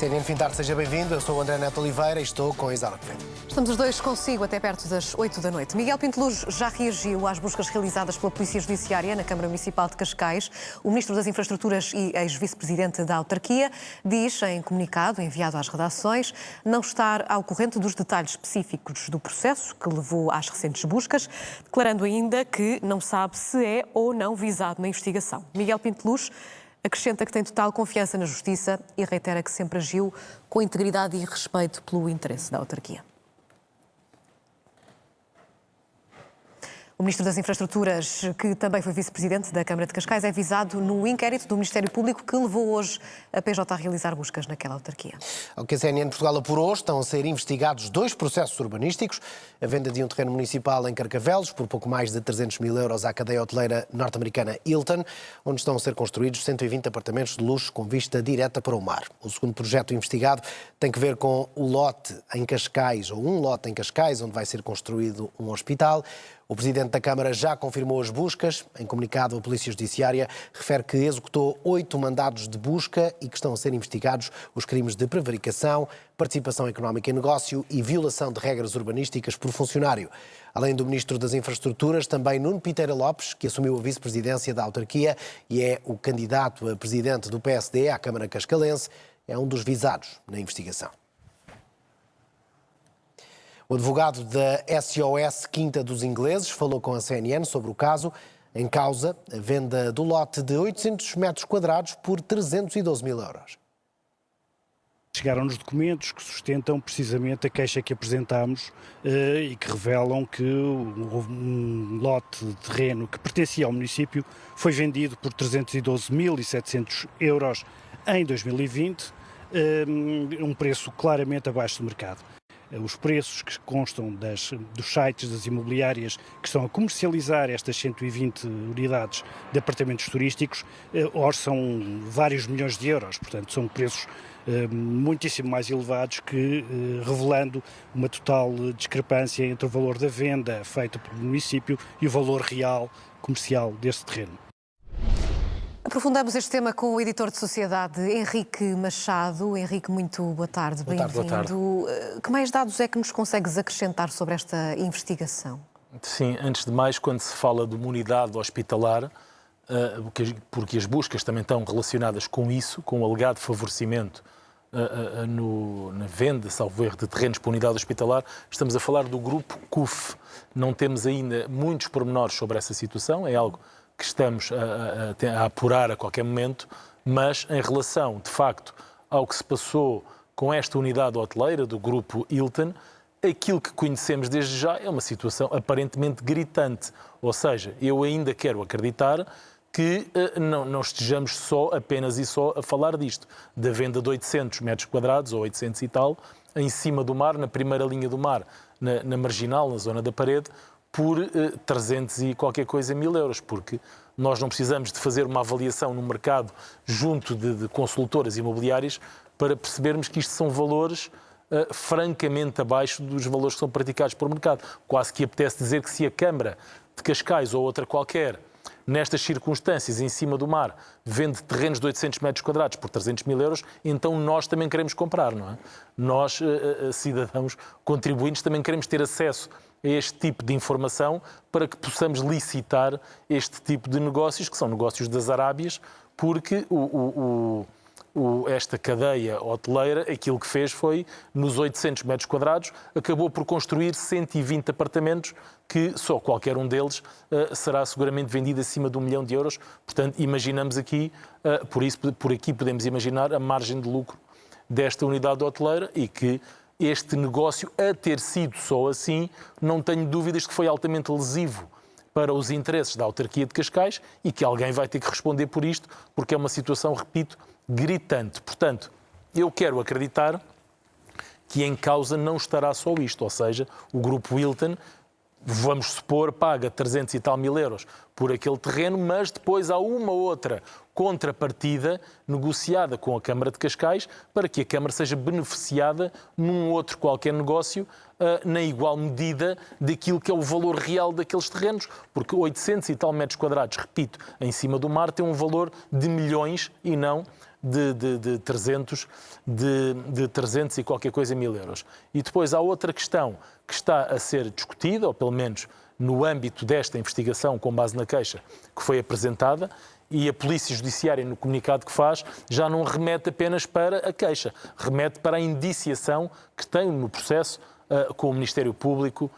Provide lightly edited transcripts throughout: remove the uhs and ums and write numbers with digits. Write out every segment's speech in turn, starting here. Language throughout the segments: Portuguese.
CNN Fim de Tarde, seja bem-vindo. Eu sou o André Neto Oliveira e estou com a Isara Quevedo. Estamos os dois consigo até perto das 8 da noite. Miguel Pinto Luz já reagiu às buscas realizadas pela Polícia Judiciária na Câmara Municipal de Cascais. O Ministro das Infraestruturas e ex-vice-presidente da autarquia diz, em comunicado enviado às redações, não estar ao corrente dos detalhes específicos do processo que levou às recentes buscas, declarando ainda que não sabe se é ou não visado na investigação. Miguel Pinto Luz acrescenta que tem total confiança na Justiça e reitera que sempre agiu com integridade e respeito pelo interesse da autarquia. O Ministro das Infraestruturas, que também foi vice-presidente da Câmara de Cascais, é visado no inquérito do Ministério Público que levou hoje a PJ a realizar buscas naquela autarquia. Ao que a CNN Portugal apurou, estão a ser investigados 2 processos urbanísticos. A venda de um terreno municipal em Carcavelos por pouco mais de 300 mil euros à cadeia hoteleira norte-americana Hilton, onde estão a ser construídos 120 apartamentos de luxo com vista direta para o mar. O segundo projeto investigado tem que ver com o lote em Cascais, ou um lote em Cascais, onde vai ser construído um hospital. O Presidente da Câmara já confirmou as buscas. Em comunicado, a Polícia Judiciária refere que executou 8 mandados de busca e que estão a ser investigados os crimes de prevaricação, participação económica em negócio e violação de regras urbanísticas por funcionário. Além do Ministro das Infraestruturas, também Nuno Piteira Lopes, que assumiu a vice-presidência da autarquia e é o candidato a presidente do PSD à Câmara Cascalense, é um dos visados na investigação. O advogado da SOS Quinta dos Ingleses falou com a CNN sobre o caso. Em causa, a venda do lote de 800 metros quadrados por 312 mil euros. Chegaram-nos documentos que sustentam precisamente a queixa que apresentámos e que revelam que um lote de terreno que pertencia ao município foi vendido por 312.700 euros em 2020, um preço claramente abaixo do mercado. Os preços que constam dos sites das imobiliárias que estão a comercializar estas 120 unidades de apartamentos turísticos orçam vários milhões de euros, portanto são preços muitíssimo mais elevados, revelando uma total discrepância entre o valor da venda feita pelo município e o valor real comercial desse terreno. Aprofundamos este tema com o editor de Sociedade, Henrique Machado. Henrique, muito boa tarde, bem-vindo. Que mais dados é que nos consegues acrescentar sobre esta investigação? Sim, antes de mais, quando se fala de uma unidade hospitalar, porque as buscas também estão relacionadas com isso, com o alegado favorecimento na venda, salvo erro, de terrenos para unidade hospitalar, estamos a falar do grupo CUF. Não temos ainda muitos pormenores sobre essa situação, é algo que estamos a apurar a qualquer momento, mas em relação, de facto, ao que se passou com esta unidade hoteleira do grupo Hilton, aquilo que conhecemos desde já é uma situação aparentemente gritante. Ou seja, eu ainda quero acreditar que não estejamos apenas e só a falar disto, da venda de 800 metros quadrados, ou 800 e tal, em cima do mar, na primeira linha do mar, na marginal, na zona da parede, por 300 e qualquer coisa mil euros, porque nós não precisamos de fazer uma avaliação no mercado junto de consultoras imobiliárias para percebermos que isto são valores francamente abaixo dos valores que são praticados pelo mercado. Quase que apetece dizer que se a Câmara de Cascais ou outra qualquer, nestas circunstâncias, em cima do mar, vende terrenos de 800 metros quadrados por 300 mil euros, então nós também queremos comprar, não é? Nós, cidadãos contribuintes, também queremos ter acesso a este tipo de informação para que possamos licitar este tipo de negócios, que são negócios das Arábias, porque esta cadeia hoteleira, aquilo que fez foi, nos 800 metros quadrados, acabou por construir 120 apartamentos, que só qualquer um deles será seguramente vendido acima de 1 milhão de euros. Portanto, imaginamos aqui, por aqui podemos imaginar a margem de lucro desta unidade hoteleira e que este negócio, a ter sido só assim, não tenho dúvidas que foi altamente lesivo para os interesses da autarquia de Cascais e que alguém vai ter que responder por isto, porque é uma situação, repito, gritante. Portanto, eu quero acreditar que em causa não estará só isto, ou seja, o grupo Hilton, vamos supor, paga 300 e tal mil euros por aquele terreno, mas depois há uma outra contrapartida negociada com a Câmara de Cascais para que a Câmara seja beneficiada num outro qualquer negócio na igual medida daquilo que é o valor real daqueles terrenos, porque 800 e tal metros quadrados, repito, em cima do mar tem um valor de milhões e não de 300 e qualquer coisa mil euros. E depois há outra questão que está a ser discutida, ou pelo menos no âmbito desta investigação com base na queixa que foi apresentada, e a Polícia Judiciária, no comunicado que faz, já não remete apenas para a queixa, remete para a indiciação que tem no processo com o Ministério Público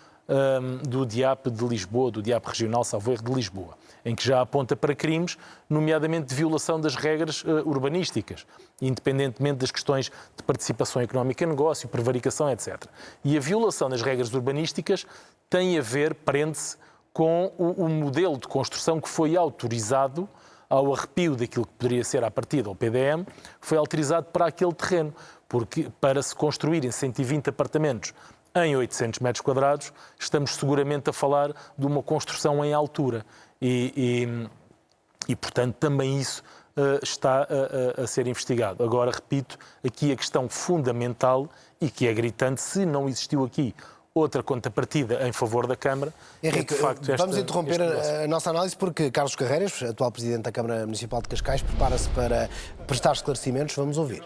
do DIAP de Lisboa, do DIAP Regional, salvo erro, de Lisboa, em que já aponta para crimes, nomeadamente de violação das regras urbanísticas, independentemente das questões de participação económica em negócio, prevaricação, etc. E a violação das regras urbanísticas tem a ver, prende-se, com o modelo de construção que foi autorizado ao arrepio daquilo que poderia ser à partida, ao PDM, foi autorizado para aquele terreno, porque para se construírem 120 apartamentos em 800 metros quadrados, estamos seguramente a falar de uma construção em altura. E portanto, também isso está a ser investigado. Agora, repito, aqui a questão fundamental e que é gritante, se não existiu aqui outra contrapartida em favor da Câmara. Henrique, vamos interromper a nossa análise porque Carlos Carreiras, atual Presidente da Câmara Municipal de Cascais, prepara-se para prestar esclarecimentos. Vamos ouvir.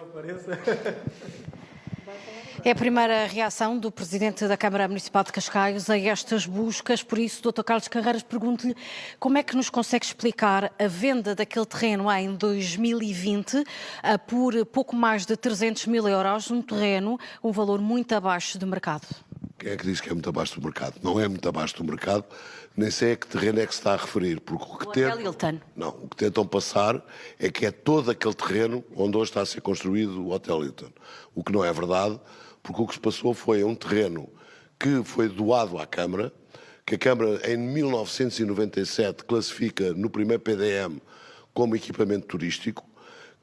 É a primeira reação do Presidente da Câmara Municipal de Cascais a estas buscas, por isso, Dr. Carlos Carreiras, pergunto-lhe como é que nos consegue explicar a venda daquele terreno em 2020 por pouco mais de 300 mil euros, um terreno, um valor muito abaixo do mercado. Quem é que diz que é muito abaixo do mercado? Não é muito abaixo do mercado, nem sei a que terreno é que se está a referir. Porque o Hotel Hilton. Não, o que tentam passar é que é todo aquele terreno onde hoje está a ser construído o Hotel Hilton. O que não é verdade, porque o que se passou foi um terreno que foi doado à Câmara, que a Câmara em 1997 classifica no primeiro PDM como equipamento turístico,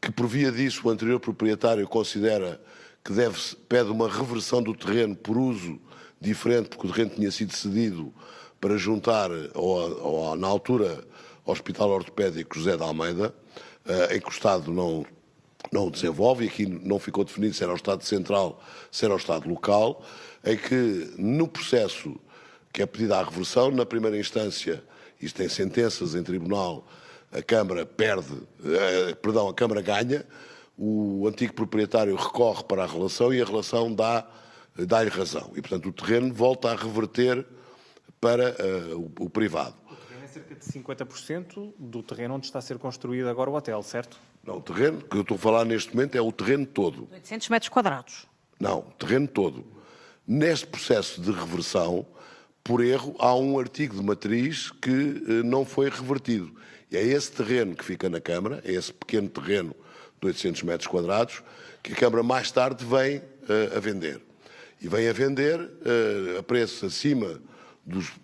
que por via disso o anterior proprietário considera que pede uma reversão do terreno por uso diferente, porque o terreno tinha sido cedido para juntar, na altura, ao Hospital Ortopédico José de Almeida, em que o Estado não o desenvolve, e aqui não ficou definido se era o Estado Central, se era o Estado local, em que no processo que é pedida a reversão, na primeira instância, isto tem sentenças em tribunal, a Câmara a Câmara ganha, o antigo proprietário recorre para a relação e a relação dá-lhe razão. E, portanto, o terreno volta a reverter para o privado. O terreno é cerca de 50% do terreno onde está a ser construído agora o hotel, certo? Não, o terreno que eu estou a falar neste momento é o terreno todo. 800 metros quadrados. Não, o terreno todo. Neste processo de reversão, por erro, há um artigo de matriz que não foi revertido. E é esse terreno que fica na Câmara, é esse pequeno terreno de 800 metros quadrados, que a Câmara mais tarde vem a vender. E vem a vender a preço acima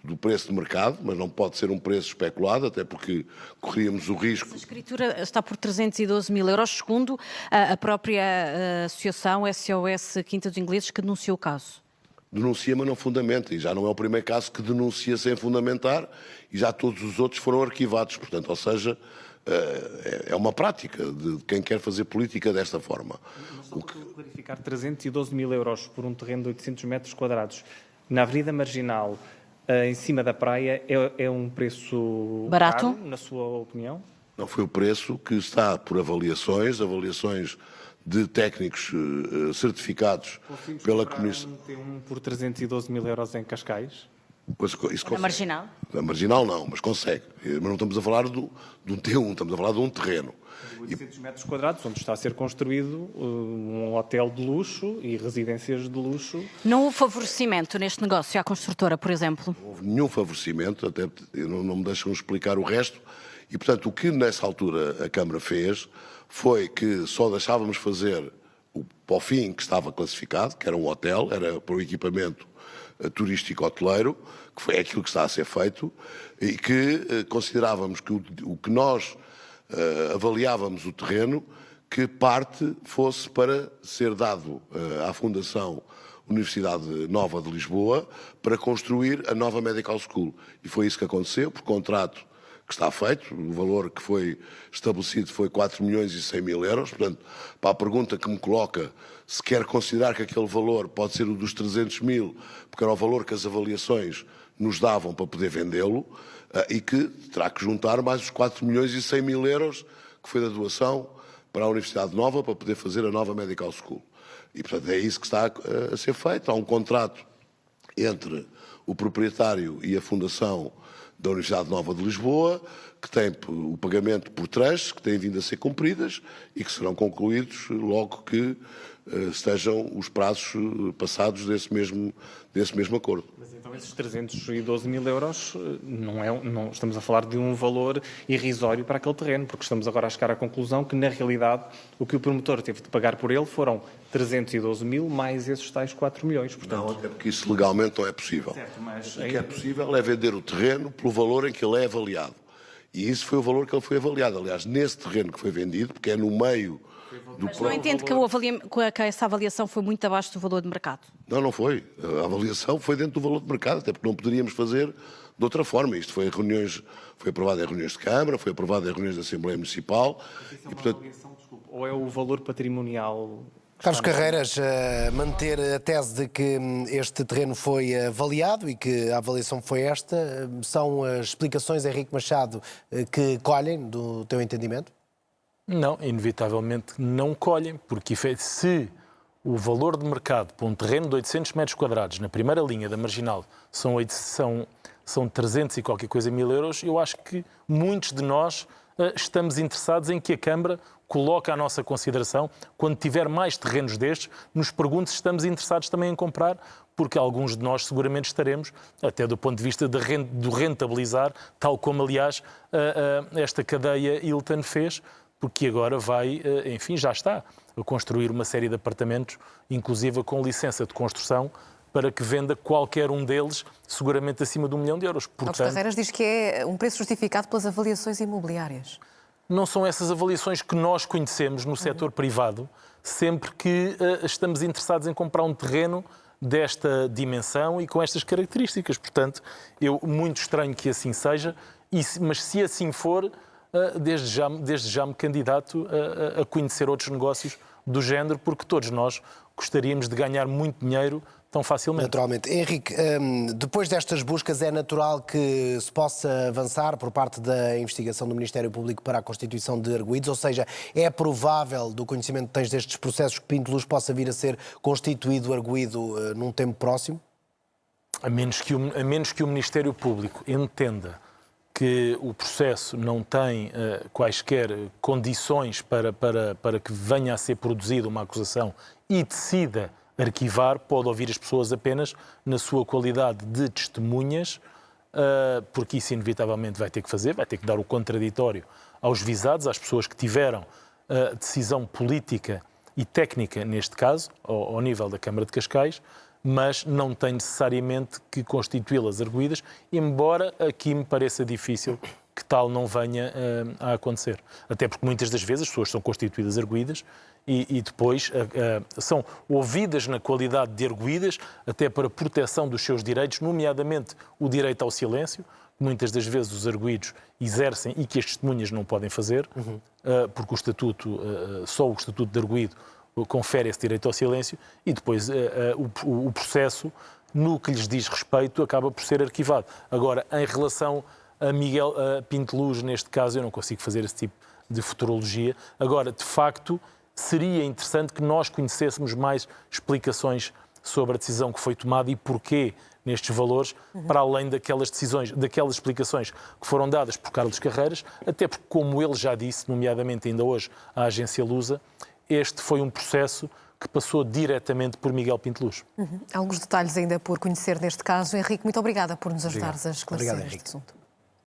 do preço de mercado, mas não pode ser um preço especulado, até porque corríamos o risco... A escritura está por 312 mil euros, segundo a própria associação SOS Quinta dos Ingleses, que denunciou o caso. Denuncia, mas não fundamenta, e já não é o primeiro caso que denuncia sem fundamentar, e já todos os outros foram arquivados, portanto, ou seja, é uma prática de quem quer fazer política desta forma. Só para clarificar, 312 mil euros por um terreno de 800 metros quadrados na Avenida Marginal, em cima da praia, é um preço barato, caro, na sua opinião? Não foi o preço que está por avaliações de técnicos certificados pela Comissão. Tem um por 312 mil euros em Cascais? Na Marginal? Na Marginal não, mas consegue. Mas não estamos a falar de um T1, estamos a falar de um terreno. 800 metros quadrados, onde está a ser construído um hotel de luxo e residências de luxo. Não houve favorecimento neste negócio à construtora, por exemplo? Não houve nenhum favorecimento, até não me deixam explicar o resto. E, portanto, o que nessa altura a Câmara fez foi que só deixávamos fazer para o fim que estava classificado, que era um hotel, era para o equipamento turístico hoteleiro, que foi aquilo que está a ser feito, e que considerávamos que o que nós avaliávamos o terreno, que parte fosse para ser dado à Fundação Universidade Nova de Lisboa para construir a nova Medical School. E foi isso que aconteceu, por contrato que está feito, o valor que foi estabelecido foi 4 milhões e 100 mil euros, portanto, para a pergunta que me coloca, se quer considerar que aquele valor pode ser o dos 300 mil, porque era o valor que as avaliações nos davam para poder vendê-lo, e que terá que juntar mais os 4 milhões e 100 mil euros, que foi da doação para a Universidade Nova para poder fazer a nova Medical School. E, portanto, é isso que está a ser feito. Há um contrato entre o proprietário e a Fundação da Universidade Nova de Lisboa, que tem o pagamento por tranches, que têm vindo a ser cumpridas e que serão concluídos logo que estejam os prazos passados desse mesmo acordo. Mas então esses 312 mil euros, não estamos a falar de um valor irrisório para aquele terreno, porque estamos agora a chegar à conclusão que, na realidade, o que o promotor teve de pagar por ele foram 312 mil mais esses tais 4 milhões. Portanto... Não, até porque isso legalmente não é possível. Certo, mas... O que é possível é vender o terreno pelo valor em que ele é avaliado. E isso foi o valor que ele foi avaliado. Aliás, nesse terreno que foi vendido, porque é no meio do Mas não entendo que essa avaliação foi muito abaixo do valor de mercado. Não foi. A avaliação foi dentro do valor de mercado, até porque não poderíamos fazer de outra forma. Isto foi aprovado em reuniões de Câmara, foi aprovado em reuniões da Assembleia Municipal. Isso é uma avaliação, desculpe, ou é o valor patrimonial... Carlos Carreiras, manter a tese de que este terreno foi avaliado e que a avaliação foi esta, são as explicações, Henrique Machado, que colhem do teu entendimento? Não, inevitavelmente não colhem, porque se o valor de mercado para um terreno de 800 metros quadrados na primeira linha da Marginal são 300 e qualquer coisa mil euros, eu acho que muitos de nós estamos interessados em que a Câmara coloque à nossa consideração, quando tiver mais terrenos destes, nos pergunte se estamos interessados também em comprar, porque alguns de nós seguramente estaremos, até do ponto de vista do rentabilizar, tal como, aliás, esta cadeia Hilton fez, porque agora vai, enfim, já está a construir uma série de apartamentos, inclusive com licença de construção, para que venda qualquer um deles, seguramente acima de €1 milhão. Carlos Carreiras diz que é um preço justificado pelas avaliações imobiliárias. Não são essas avaliações que nós conhecemos no setor privado, sempre que estamos interessados em comprar um terreno desta dimensão e com estas características. Portanto, eu muito estranho que assim seja, mas se assim for, desde já me candidato a conhecer outros negócios do género, porque todos nós gostaríamos de ganhar muito dinheiro tão facilmente. Naturalmente. Henrique, depois destas buscas é natural que se possa avançar por parte da investigação do Ministério Público para a constituição de arguidos, ou seja, é provável, do conhecimento que tens destes processos, que Pinto Luz possa vir a ser constituído arguido num tempo próximo? A menos que o Ministério Público entenda que o processo não tem quaisquer condições para que venha a ser produzida uma acusação e decida arquivar, pode ouvir as pessoas apenas na sua qualidade de testemunhas, porque isso inevitavelmente vai ter que fazer, vai ter que dar o contraditório aos visados, às pessoas que tiveram decisão política e técnica, neste caso, ao nível da Câmara de Cascais, mas não tem necessariamente que constituí-las arguidas, embora aqui me pareça difícil que tal não venha a acontecer. Até porque muitas das vezes as pessoas são constituídas arguidas e depois são ouvidas na qualidade de arguidas, até para proteção dos seus direitos, nomeadamente o direito ao silêncio, que muitas das vezes os arguidos exercem e que as testemunhas não podem fazer, porque só o Estatuto de Arguido confere esse direito ao silêncio, e depois o processo, no que lhes diz respeito, acaba por ser arquivado. Agora, em relação a Miguel Pinto Luz, neste caso, eu não consigo fazer esse tipo de futurologia. Agora, de facto, seria interessante que nós conhecêssemos mais explicações sobre a decisão que foi tomada e porquê nestes valores, para além daquelas explicações que foram dadas por Carlos Carreiras, até porque, como ele já disse, nomeadamente ainda hoje à agência Lusa, este foi um processo que passou diretamente por Miguel Pinto Luz. Alguns detalhes ainda por conhecer neste caso. Henrique, muito obrigada por nos ajudares a esclarecer este assunto.